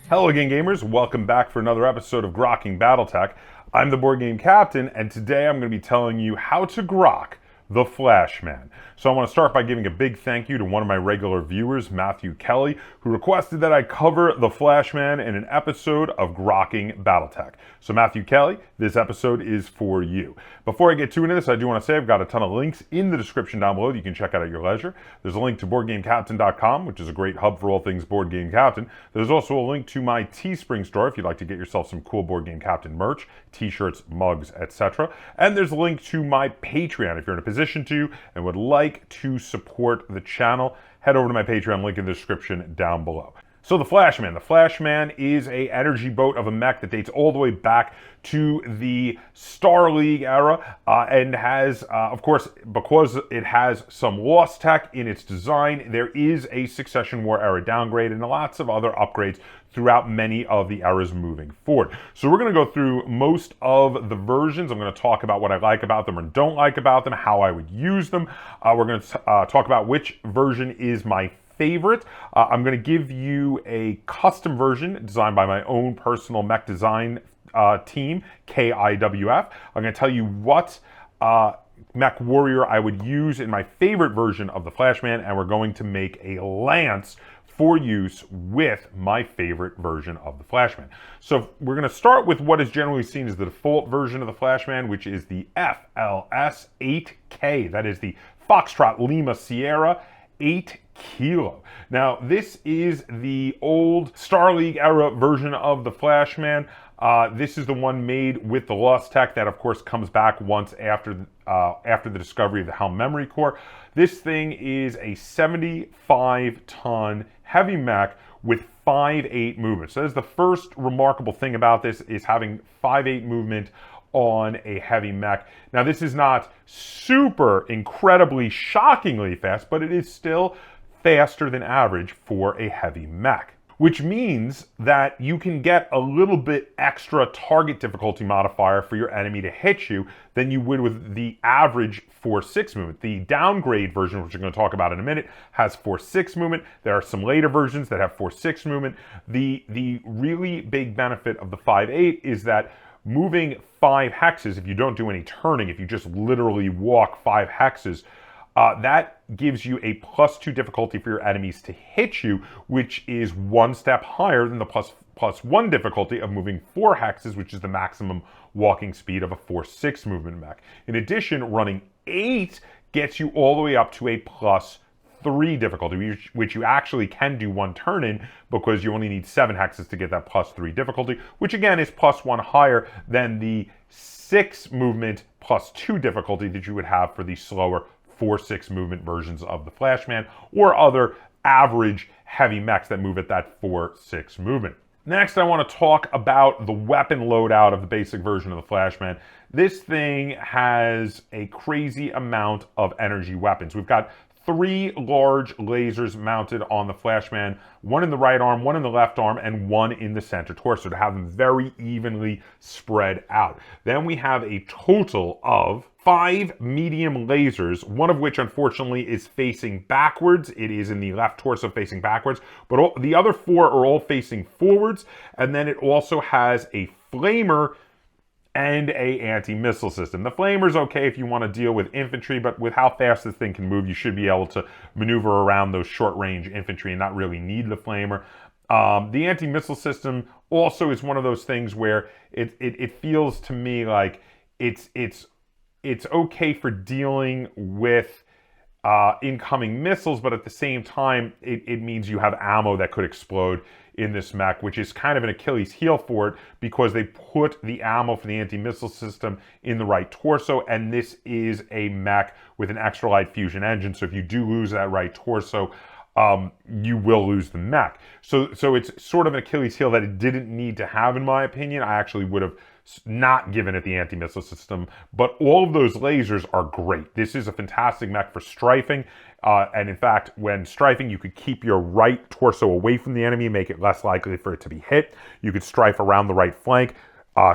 Hello again, gamers. Welcome back for another episode of Grokking Battletech. I'm the board game captain, and today I'm going to be telling you how to grok the Flashman. So I want to start by giving a big thank you to one of my regular viewers, Matthew Kelly, who requested that I cover the Flashman in an episode of Grokking Battletech. So Matthew Kelly, this episode is for you. Before I get too into this, I do want to say I've got a ton of links in the description down below that you can check out at your leisure. There's a link to BoardGameCaptain.com, which is a great hub for all things Board Game Captain. There's also a link to my Teespring store if you'd like to get yourself some cool Board Game Captain merch, t-shirts, mugs, etc. And there's a link to my Patreon if you're in a position to and would like to support the channel. Head over to my Patreon, link in the description down below. So the Flashman. The Flashman is a energy boat of a mech that dates all the way back to the Star League era and has, of course, because it has some lost tech in its design, there is a Succession War era downgrade and lots of other upgrades throughout many of the eras moving forward. So we're going to go through most of the versions. I'm going to talk about what I like about them or don't like about them, how I would use them. We're going to talk about which version is my favorite. I'm going to give you a custom version designed by my own personal mech design team, KIWF. I'm going to tell you what mech warrior I would use in my favorite version of the Flashman, and we're going to make a lance for use with my favorite version of the Flashman. So we're going to start with what is generally seen as the default version of the Flashman, which is the FLS 8K. That is the Foxtrot Lima Sierra 8 Kilo. Now, this is the old Star League era version of the Flashman. This is the one made with the Lost Tech that, of course, comes back once after the discovery of the Helm Memory Core. This thing is a 75-ton heavy mech with 5/8 movement. So that is the first remarkable thing about this, is having 5/8 movement on a heavy mech. Now, this is not super incredibly shockingly fast, but it is still faster than average for a heavy mech, which means that you can get a little bit extra target difficulty modifier for your enemy to hit you than you would with the average 4/6 movement. The downgrade version, which I'm going to talk about in a minute, has 4/6 movement. There are some later versions that have 4/6 movement. The really big benefit of the 5/8 is that moving 5 hexes, if you don't do any turning, if you just literally walk 5 hexes, that gives you a +2 difficulty for your enemies to hit you, which is 1 step higher than the +1 difficulty of moving 4 hexes, which is the maximum walking speed of a 4/6 movement mech. In addition, running 8 gets you all the way up to a +3 difficulty, which you actually can do 1 turn in, because you only need 7 hexes to get that +3 difficulty, which again is +1 higher than the 6 movement +2 difficulty that you would have for the slower 4/6 movement versions of the Flashman or other average heavy mechs that move at that 4/6 movement. Next, I want to talk about the weapon loadout of the basic version of the Flashman. This thing has a crazy amount of energy weapons. We've got 3 large lasers mounted on the Flashman, 1 in the right arm, 1 in the left arm, and 1 in the center torso to have them very evenly spread out. Then we have a total of 5 medium lasers, one of which unfortunately is facing backwards. It is in the left torso facing backwards, but the other 4 are all facing forwards. And then it also has a flamer and a anti-missile system. The flamer's okay if you want to deal with infantry, but with how fast this thing can move, you should be able to maneuver around those short-range infantry and not really need the flamer. The anti-missile system also is one of those things where it feels to me like it's okay for dealing with incoming missiles, but at the same time, it means you have ammo that could explode in this mech, which is kind of an Achilles heel for it, because they put the ammo for the anti-missile system in the right torso, and this is a mech with an extra light fusion engine, so if you do lose that right torso, you will lose the mech. So it's sort of an Achilles heel that it didn't need to have, in my opinion. I actually would have not given it the anti-missile system, but all of those lasers are great. This is a fantastic mech for strafing, and in fact, when strafing, you could keep your right torso away from the enemy, make it less likely for it to be hit. You could strafe around the right flank,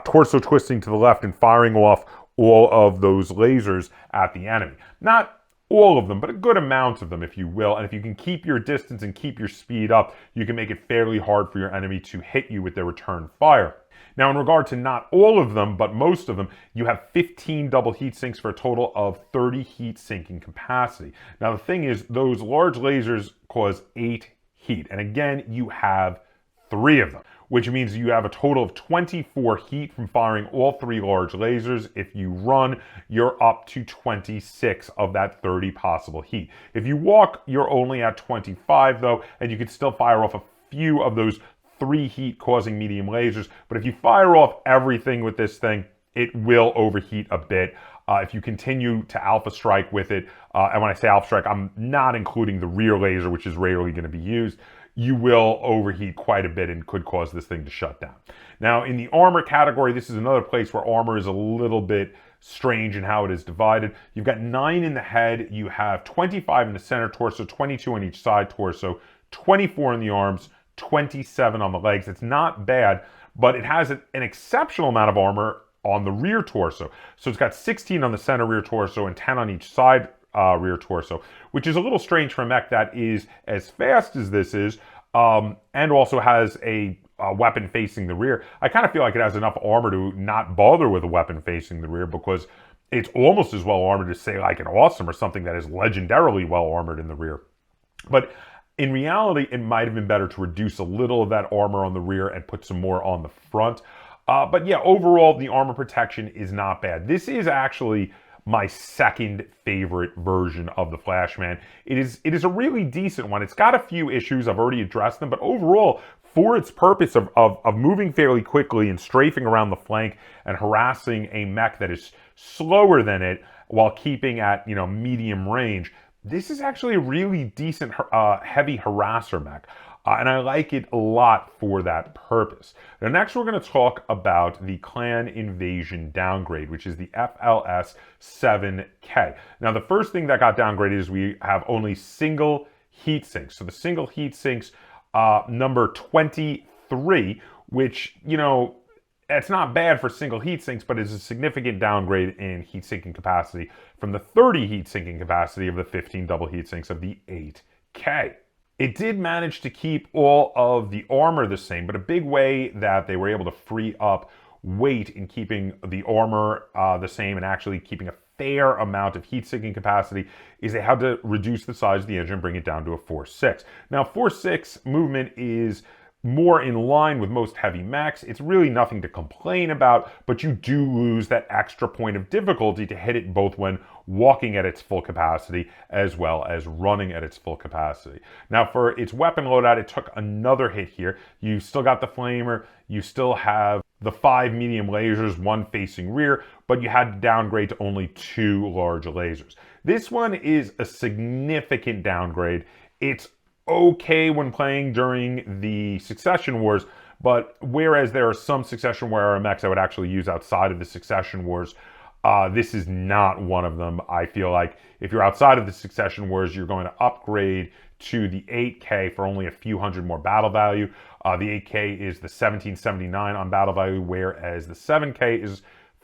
torso twisting to the left and firing off all of those lasers at the enemy. Not all of them, but a good amount of them, if you will. And if you can keep your distance and keep your speed up, you can make it fairly hard for your enemy to hit you with their return fire. Now, in regard to not all of them, but most of them, you have 15 double heat sinks for a total of 30 heat sinking capacity. Now, the thing is, those large lasers cause 8 heat. And again, you have 3 of them, which means you have a total of 24 heat from firing all 3 large lasers. If you run, you're up to 26 of that 30 possible heat. If you walk, you're only at 25 though, and you can still fire off a few of those 3 heat causing medium lasers. But if you fire off everything with this thing, it will overheat a bit. If you continue to alpha strike with it, and when I say alpha strike, I'm not including the rear laser, which is rarely going to be used, you will overheat quite a bit and could cause this thing to shut down. Now, in the armor category, this is another place where armor is a little bit strange in how it is divided. You've got 9 in the head, you have 25 in the center torso, 22 on each side torso, 24 in the arms, 27 on the legs. It's not bad, but it has an exceptional amount of armor on the rear torso. So it's got 16 on the center rear torso and 10 on each side rear torso, which is a little strange for a mech that is as fast as this is, and also has a weapon facing the rear. I kind of feel like it has enough armor to not bother with a weapon facing the rear, because it's almost as well armored as, say, like an Awesome or something that is legendarily well armored in the rear. But in reality, it might have been better to reduce a little of that armor on the rear and put some more on the front. But yeah, overall, the armor protection is not bad. This is actually my second favorite version of the Flashman. It is a really decent one. It's got a few issues. I've already addressed them, but overall, for its purpose of moving fairly quickly and strafing around the flank and harassing a mech that is slower than it while keeping at, medium range, this is actually a really decent heavy harasser mech. And I like it a lot for that purpose. Now, next we're going to talk about the Clan Invasion downgrade, which is the FLS-7K. Now, the first thing that got downgraded is we have only single heat sinks. So the single heat sinks, number 23, which, it's not bad for single heat sinks, but it's a significant downgrade in heat sinking capacity from the 30 heat sinking capacity of the 15 double heat sinks of the 8K. It did manage to keep all of the armor the same, but a big way that they were able to free up weight in keeping the armor the same and actually keeping a fair amount of heat sinking capacity is they had to reduce the size of the engine, bring it down to a 4.6. Now, 4.6 movement is more in line with most heavy mechs. It's really nothing to complain about, but you do lose that extra point of difficulty to hit it both when walking at its full capacity as well as running at its full capacity. Now, for its weapon loadout, it took another hit here. You still got the flamer, you still have the 5 medium lasers, 1 facing rear, but you had to downgrade to only 2 large lasers. This one is a significant downgrade. It's okay when playing during the Succession Wars, but whereas there are some Succession War mechs I would actually use outside of the Succession Wars, this is not one of them. I feel like if you're outside of the Succession Wars, you're going to upgrade to the 8K for only a few hundred more battle value. The 8K is the 1779 on battle value, whereas the 7K is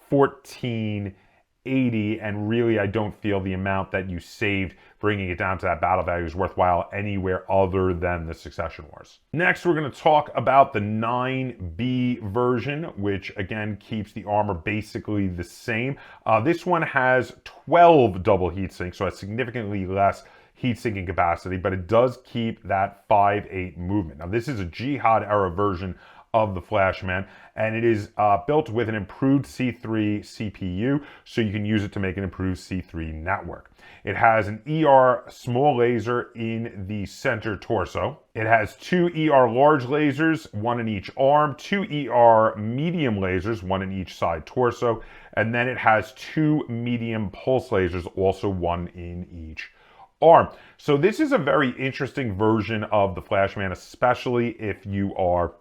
1480, and really I don't feel the amount that you saved bringing it down to that battle value is worthwhile anywhere other than the Succession Wars. Next, we're going to talk about the 9B version, which again keeps the armor basically the same. This one has 12 double heat sinks, so it's significantly less heat sinking capacity, but it does keep that 5.8 movement. Now, this is a Jihad era version of the Flashman, and it is built with an improved C3 CPU, so you can use it to make an improved C3 network. It has an ER small laser in the center torso. It has 2 ER large lasers, 1 in each arm, 2 ER medium lasers, 1 in each side torso, and then it has 2 medium pulse lasers, also 1 in each arm. So this is a very interesting version of the Flashman, especially if you are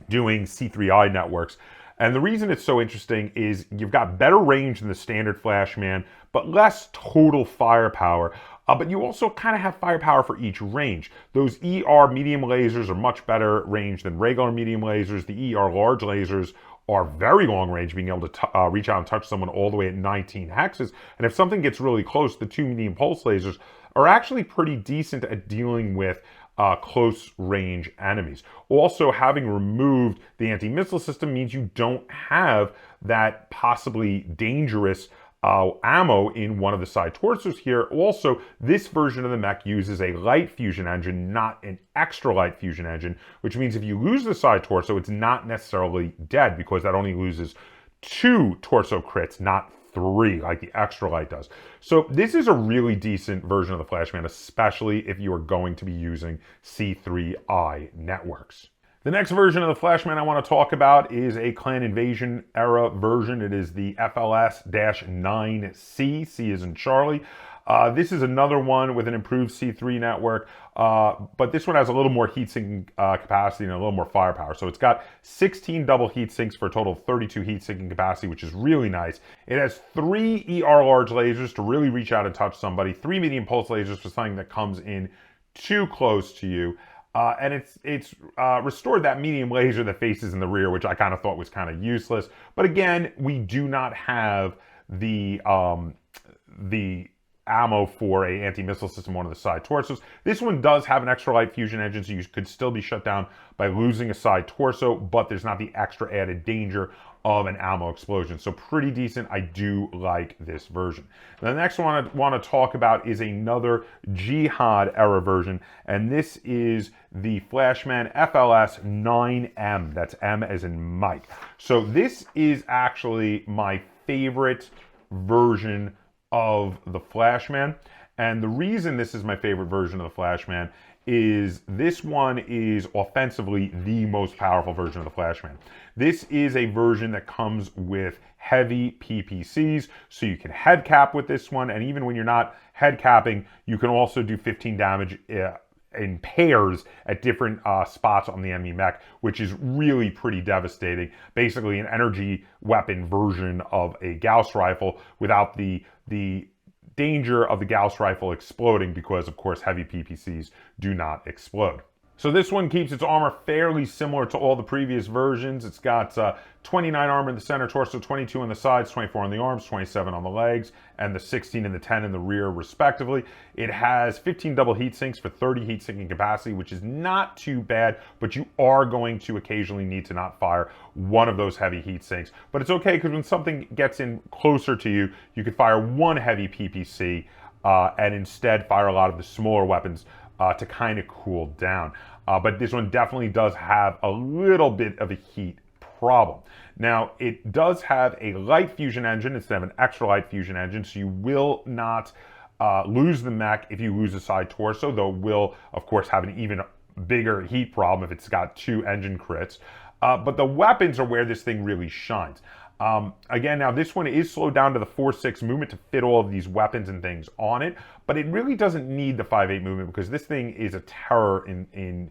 doing C3I networks. And the reason it's so interesting is you've got better range than the standard Flashman, but less total firepower. But you also kind of have firepower for each range. Those ER medium lasers are much better range than regular medium lasers. The ER large lasers are very long range, being able to reach out and touch someone all the way at 19 hexes. And if something gets really close, the 2 medium pulse lasers are actually pretty decent at dealing with close range enemies. Also, having removed the anti-missile system means you don't have that possibly dangerous ammo in one of the side torsos here. Also, this version of the mech uses a light fusion engine, not an extra light fusion engine, which means if you lose the side torso, it's not necessarily dead, because that only loses 2 torso crits, not 3 like the extra light does. So this is a really decent version of the Flashman, especially if you are going to be using C3I networks. The next version of the Flashman I want to talk about is a Clan Invasion era version. It is the FLS-9C. C is in Charlie. This is another one with an improved C3 network, but this one has a little more heat-sinking capacity and a little more firepower. So it's got 16 double heat sinks for a total of 32 heat-sinking capacity, which is really nice. It has 3 ER large lasers to really reach out and touch somebody, 3 medium pulse lasers for something that comes in too close to you. And it's restored that medium laser that faces in the rear, which I kind of thought was kind of useless. But again, we do not have the ammo for a anti-missile system on one of the side torsos. This one does have an extra light fusion engine, so you could still be shut down by losing a side torso, but there's not the extra added danger of an ammo explosion. So pretty decent. I do like this version. The next one I want to talk about is another Jihad era version, and this is the Flashman FLS-9M. That's M as in Mike. So this is actually my favorite version of the Flashman, and the reason this is my favorite version of the Flashman is this one is offensively the most powerful version of the Flashman. This is a version that comes with heavy PPCs, so you can head cap with this one, and even when you're not head capping, you can also do 15 damage in pairs at different spots on the enemy mech, which is really pretty devastating. Basically an energy weapon version of a Gauss rifle without the danger of the Gauss rifle exploding, because of course heavy PPCs do not explode. So this one keeps its armor fairly similar to all the previous versions. It's got 29 armor in the center torso, 22 on the sides, 24 on the arms, 27 on the legs, and the 16 and the 10 in the rear respectively. It has 15 double heat sinks for 30 heat sinking capacity, which is not too bad, but you are going to occasionally need to not fire one of those heavy heat sinks. But it's okay, because when something gets in closer to you, you could fire one heavy PPC and instead fire a lot of the smaller weapons to kind of cool down. But this one definitely does have a little bit of a heat problem. Now, it does have a light fusion engine instead of an extra light fusion engine, so you will not lose the mech if you lose a side torso, though it will, of course, have an even bigger heat problem if it's got 2 engine crits. But the weapons are where this thing really shines. Again, now this one is slowed down to the 4-6 movement to fit all of these weapons and things on it, but it really doesn't need the 5-8 movement, because this thing is a terror in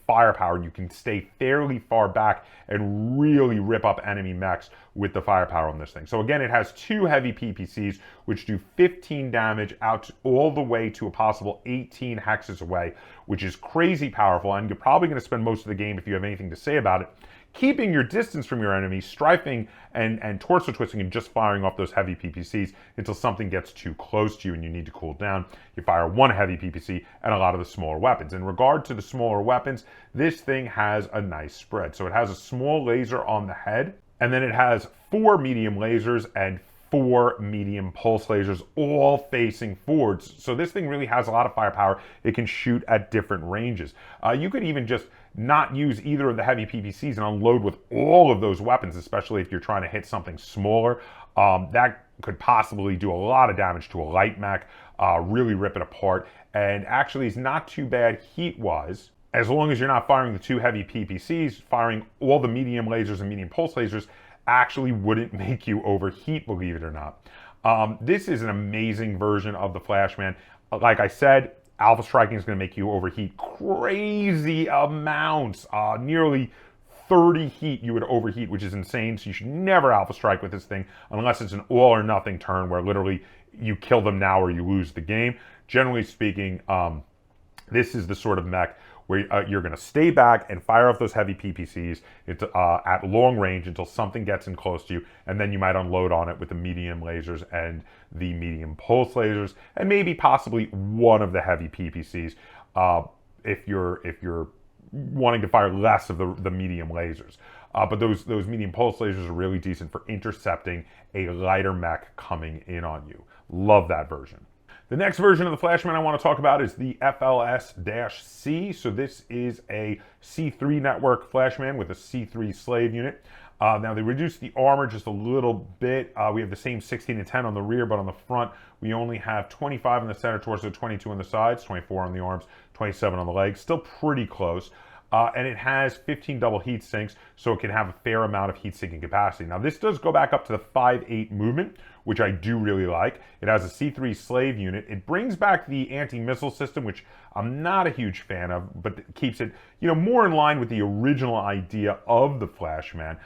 firepower. You can stay fairly far back and really rip up enemy mechs with the firepower on this thing. So again, it has 2 heavy PPCs, which do 15 damage out all the way to a possible 18 hexes away, which is crazy powerful, and you're probably going to spend most of the game, if you have anything to say about it, keeping your distance from your enemy, strafing and torso twisting and just firing off those heavy PPCs until something gets too close to you and you need to cool down. You fire one heavy PPC and a lot of the smaller weapons. In regard to the smaller weapons, this thing has a nice spread. So it has a small laser on the head, and then it has 4 medium lasers and 4 medium pulse lasers, all facing forwards. So this thing really has a lot of firepower. It can shoot at different ranges. You could even just not use either of the heavy PPCs and unload with all of those weapons, especially if you're trying to hit something smaller. That could possibly do a lot of damage to a light mech, really rip it apart, and actually is not too bad heat-wise. As long as you're not firing the 2 heavy PPCs, firing all the medium lasers and medium pulse lasers actually wouldn't make you overheat, believe it or not. This is an amazing version of the Flashman. Like I said, alpha striking is going to make you overheat crazy amounts. Nearly 30 heat you would overheat, which is insane. So you should never alpha strike with this thing unless it's an all or nothing turn where literally you kill them now or you lose the game. Generally speaking, this is the sort of mech where you're going to stay back and fire off those heavy PPCs at long range until something gets in close to you, and then you might unload on it with the medium lasers and the medium pulse lasers, and maybe possibly one of the heavy PPCs if you're wanting to fire less of the medium lasers. But those medium pulse lasers are really decent for intercepting a lighter mech coming in on you. Love that version. The next version of the Flashman I want to talk about is the FLS-C. So this is a C3 network Flashman with a C3 slave unit. Now they reduced the armor just a little bit. We have the same 16 and 10 on the rear, but on the front we only have 25 on the center torso, 22 on the sides, 24 on the arms, 27 on the legs. Still pretty close. And it has 15 double heat sinks, so it can have a fair amount of heat sinking capacity. Now this does go back up to the 5.8 movement, which I do really like. It has a C3 slave unit. It brings back the anti-missile system, which I'm not a huge fan of, but it keeps it, more in line with the original idea of the Flashman.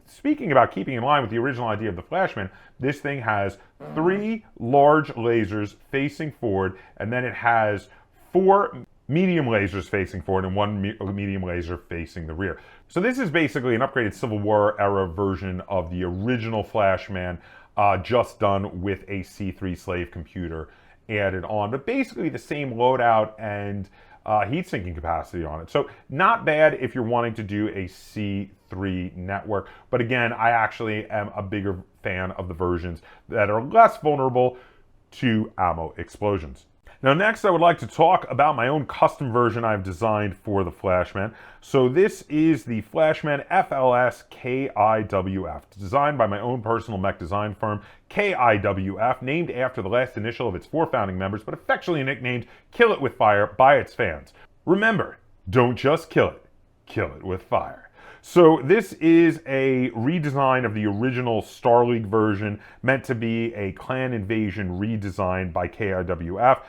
Speaking about keeping in line with the original idea of the Flashman, this thing has 3 large lasers facing forward, and then it has 4 medium lasers facing forward and 1 medium laser facing the rear. So this is basically an upgraded Civil War era version of the original Flashman, just done with a C3 slave computer added on, but basically the same loadout and heat sinking capacity on it. So not bad if you're wanting to do a C3 network, but again, I actually am a bigger fan of the versions that are less vulnerable to ammo explosions. Now next I would like to talk about my own custom version I've designed for the Flashman. So this is the Flashman FLS KIWF, designed by my own personal mech design firm, KIWF, named after the last initial of its 4 founding members, but affectionately nicknamed Kill It With Fire by its fans. Remember, don't just kill it with fire. So this is a redesign of the original Star League version, meant to be a clan invasion redesign by KIWF,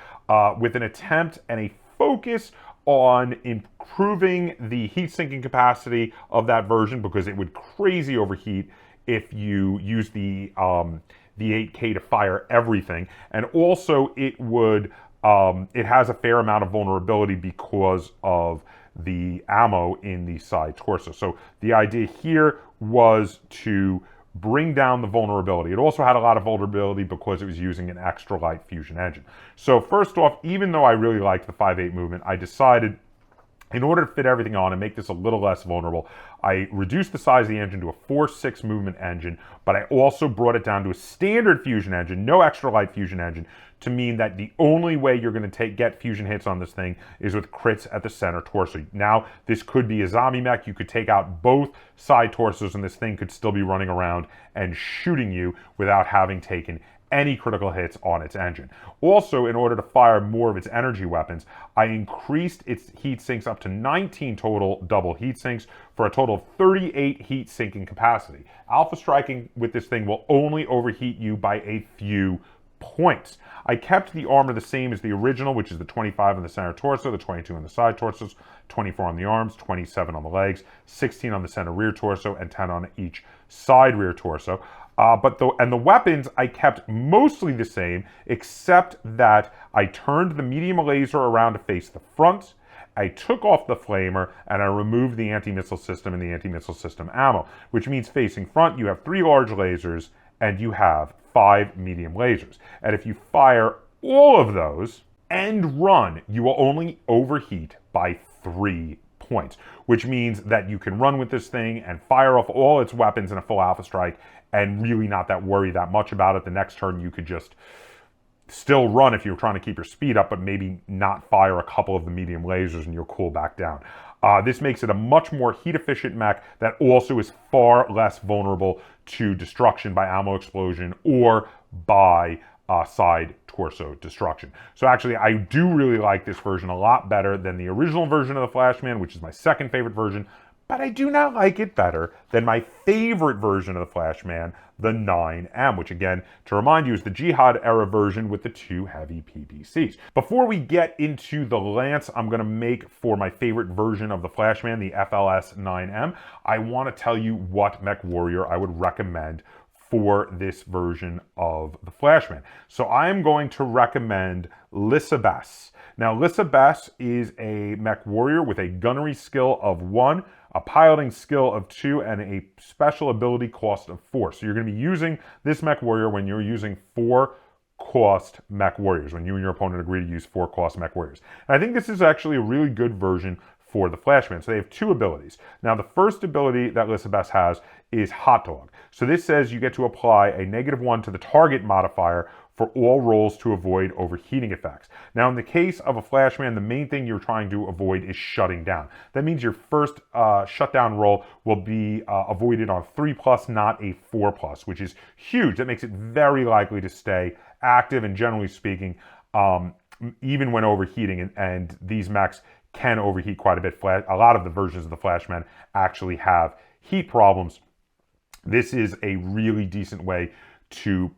with an attempt and a focus on improving the heat sinking capacity of that version, because it would crazy overheat if you use the 8K to fire everything. And also it would it has a fair amount of vulnerability because of the ammo in the side torso. So the idea here was to bring down the vulnerability. It also had a lot of vulnerability because it was using an extra light fusion engine. So first off, even though I really liked the 5.8 movement, I decided, in order to fit everything on and make this a little less vulnerable, I reduced the size of the engine to a 4.6 movement engine, but I also brought it down to a standard fusion engine, no extra light fusion engine, to mean that the only way you're going to get fusion hits on this thing is with crits at the center torso. Now, this could be a zombie mech. You could take out both side torsos and this thing could still be running around and shooting you without having taken any critical hits on its engine. Also, in order to fire more of its energy weapons, I increased its heat sinks up to 19 total double heat sinks for a total of 38 heat sinking capacity. Alpha striking with this thing will only overheat you by a few points. I kept the armor the same as the original, which is the 25 on the center torso, the 22 on the side torsos, 24 on the arms, 27 on the legs, 16 on the center rear torso, and 10 on each side rear torso. The weapons I kept mostly the same, except that I turned the medium laser around to face the front, I took off the flamer, and I removed the anti-missile system and the anti-missile system ammo, which means facing front you have 3 large lasers and you have 5 medium lasers. And if you fire all of those and run, you will only overheat by 3 points, which means that you can run with this thing and fire off all its weapons in a full alpha strike and really not worry that much about it. The next turn you could just still run if you're trying to keep your speed up, but maybe not fire a couple of the medium lasers and you'll cool back down. This makes it a much more heat efficient mech that also is far less vulnerable to destruction by ammo explosion or by side torso destruction. So actually, I do really like this version a lot better than the original version of the Flashman, which is my second favorite version, but I do not like it better than my favorite version of the Flashman, the 9M, which again, to remind you, is the Jihad era version with the 2 heavy PPCs. Before we get into the lance I'm going to make for my favorite version of the Flashman, the FLS 9M, I want to tell you what mech warrior I would recommend for this version of the Flashman. So I'm going to recommend Lisabeth. Now, Lissa Bess is a mech warrior with a gunnery skill of 1, a piloting skill of 2, and a special ability cost of 4. So you're going to be using this mech warrior when you're using 4 cost mech warriors, when you and your opponent agree to use 4 cost mech warriors. And I think this is actually a really good version for the Flashman. So they have 2 abilities. Now, the first ability that Lissa Bess has is Hot Dog. So this says you get to apply a -1 to the target modifier for all rolls to avoid overheating effects. Now, in the case of a Flashman, the main thing you're trying to avoid is shutting down. That means your first shutdown roll will be avoided on 3+, not a 4+, which is huge. That makes it very likely to stay active, and generally speaking, even when overheating, and these mechs can overheat quite a bit. A lot of the versions of the Flashman actually have heat problems. This is a really decent way to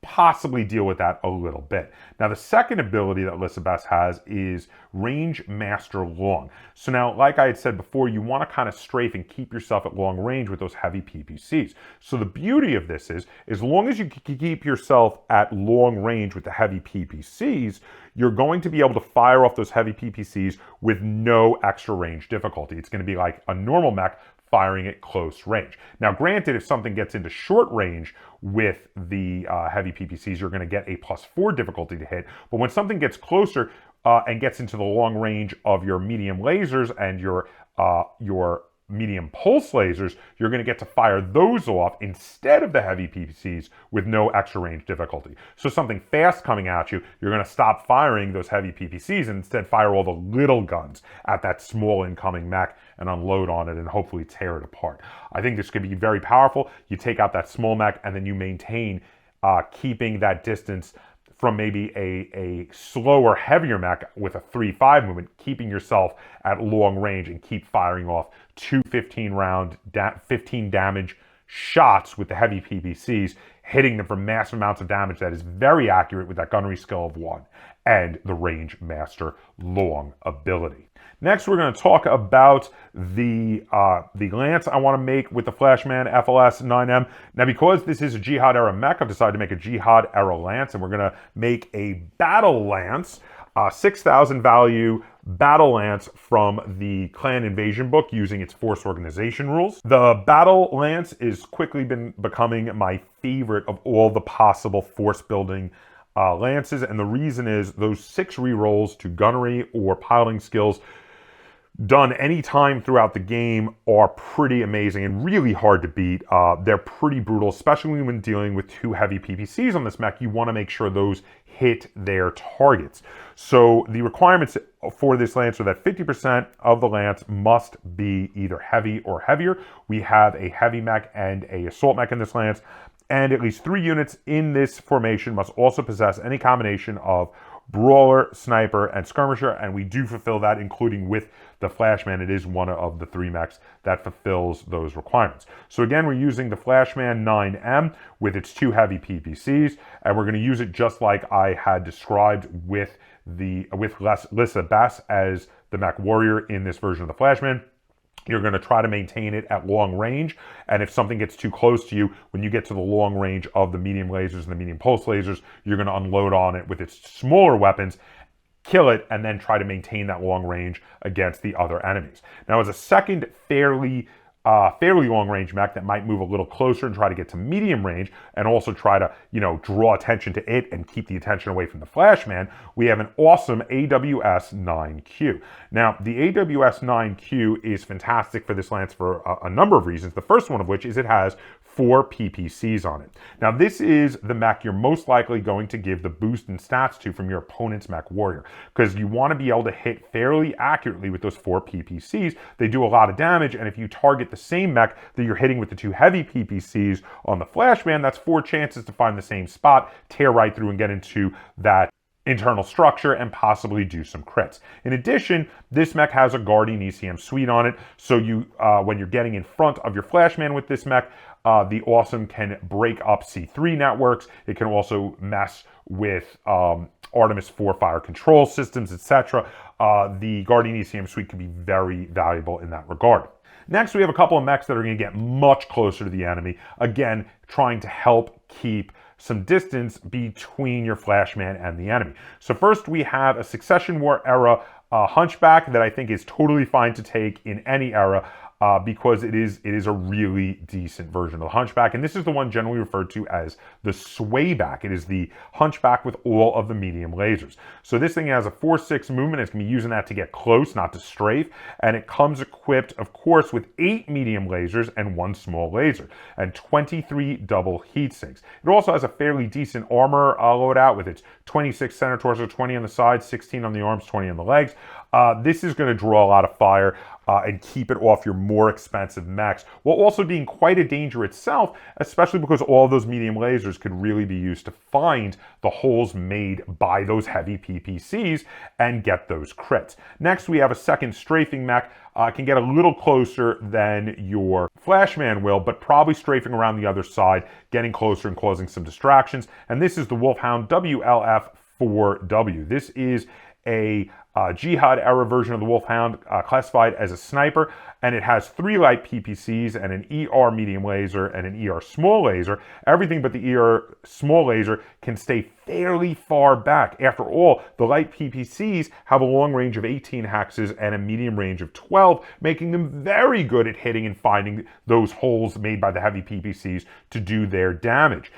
possibly deal with that a little bit. Now, the second ability that Lissa Bess has is Range Master Long. So now, like I had said before, you want to kind of strafe and keep yourself at long range with those heavy PPCs. So the beauty of this is, as long as you keep yourself at long range with the heavy PPCs, you're going to be able to fire off those heavy PPCs with no extra range difficulty. It's going to be like a normal mech firing at close range. Now, granted, if something gets into short range with the heavy PPCs, you're going to get a +4 difficulty to hit. But when something gets closer and gets into the long range of your medium lasers and your medium pulse lasers, you're going to get to fire those off instead of the heavy PPCs with no extra range difficulty. So something fast coming at you, you're going to stop firing those heavy PPCs and instead fire all the little guns at that small incoming mech and unload on it and hopefully tear it apart. I think this could be very powerful. You take out that small mech and then you maintain keeping that distance from maybe a slower, heavier mech with a 3-5 movement, keeping yourself at long range and keep firing off 2 15-round, 15 damage shots with the heavy PPCs, hitting them for massive amounts of damage that is very accurate with that gunnery skill of 1 and the Range Master Long ability. Next, we're going to talk about the lance I want to make with the Flashman FLS 9M. Now, because this is a Jihad era mech, I've decided to make a Jihad era lance, and we're going to make a battle lance, 6,000 value battle lance from the Clan Invasion book using its force organization rules. The battle lance is quickly been becoming my favorite of all the possible force building lances, and the reason is those 6 rerolls to gunnery or piloting skills done any time throughout the game are pretty amazing and really hard to beat. They're pretty brutal, especially when dealing with 2 heavy PPCs on this mech. You want to make sure those hit their targets. So the requirements for this lance are that 50% of the lance must be either heavy or heavier. We have a heavy mech and a assault mech in this lance, and at least 3 units in this formation must also possess any combination of brawler, sniper, and skirmisher, and we do fulfill that, including with the Flashman. It is one of the 3 mechs that fulfills those requirements. So again, we're using the Flashman 9M with its 2 heavy PPCs, and we're going to use it just like I had described with Lissa Bess as the mech warrior in this version of the Flashman. You're going to try to maintain it at long range, and if something gets too close to you, when you get to the long range of the medium lasers and the medium pulse lasers, you're going to unload on it with its smaller weapons, kill it, and then try to maintain that long range against the other enemies. Now, as a second fairly long range mech that might move a little closer and try to get to medium range and also try to, draw attention to it and keep the attention away from the Flashman, we have an awesome AWS 9Q. Now, the AWS 9Q is fantastic for this lance for a number of reasons. The first one of which is it has 4 PPCs on it. Now, this is the mech you're most likely going to give the boost in stats to from your opponent's mech warrior, because you want to be able to hit fairly accurately with those 4 PPCs. They do a lot of damage, and if you target the same mech that you're hitting with the 2 heavy PPCs on the Flashman, that's 4 chances to find the same spot, tear right through and get into that internal structure and possibly do some crits. In addition, this mech has a Guardian ECM suite on it, so you when you're getting in front of your Flashman with this mech, the Awesome can break up C3 networks. It can also mess with Artemis 4 fire control systems, etc. The Guardian ECM suite can be very valuable in that regard. Next, we have a couple of mechs that are going to get much closer to the enemy, again, trying to help keep some distance between your Flashman and the enemy. So first we have a Succession War era Hunchback that I think is totally fine to take in any era. Because it is a really decent version of the Hunchback. And this is the one generally referred to as the Swayback. It is the Hunchback with all of the medium lasers. So this thing has a 4/6 movement. It's going to be using that to get close, not to strafe. And it comes equipped, of course, with 8 medium lasers and 1 small laser. And 23 double heat sinks. It also has a fairly decent armor loadout with its 26 center torso, 20 on the sides, 16 on the arms, 20 on the legs. This is going to draw a lot of fire and keep it off your more expensive mechs, while also being quite a danger itself, especially because all those medium lasers could really be used to find the holes made by those heavy PPCs and get those crits. Next, we have a second strafing mech. Can get a little closer than your Flashman will, but probably strafing around the other side, getting closer and causing some distractions. And this is the Wolfhound WLF-4W. This is a Jihad era version of the Wolfhound, classified as a sniper, and it has 3 light PPCs and an ER medium laser and an ER small laser. Everything but the ER small laser can stay fairly far back. After all, the light PPCs have a long range of 18 hexes and a medium range of 12, making them very good at hitting and finding those holes made by the heavy PPCs to do their damage.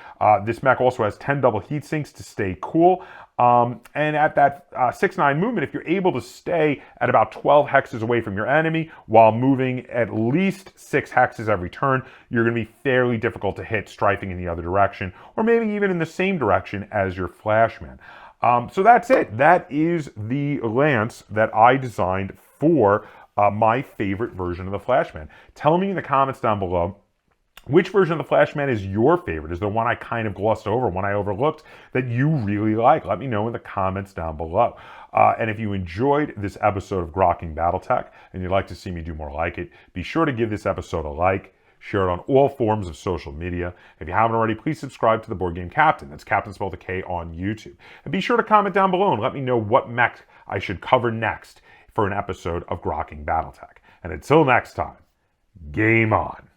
This mech also has 10 double heat sinks to stay cool. And at that 6/9 movement, if you're able to stay at about 12 hexes away from your enemy while moving at least 6 hexes every turn, you're going to be fairly difficult to hit strafing in the other direction, or maybe even in the same direction as your Flashman. So that's it. That is the lance that I designed for my favorite version of the Flashman. Tell me in the comments down below, which version of the Flashman is your favorite? Is there one I kind of glossed over, one I overlooked that you really like? Let me know in the comments down below. And if you enjoyed this episode of Grokking Battletech and you'd like to see me do more like it, be sure to give this episode a like, share it on all forms of social media. If you haven't already, please subscribe to the Board Game Captain. That's Captain spelled with a K on YouTube. And be sure to comment down below and let me know what mech I should cover next for an episode of Grokking Battletech. And until next time, game on.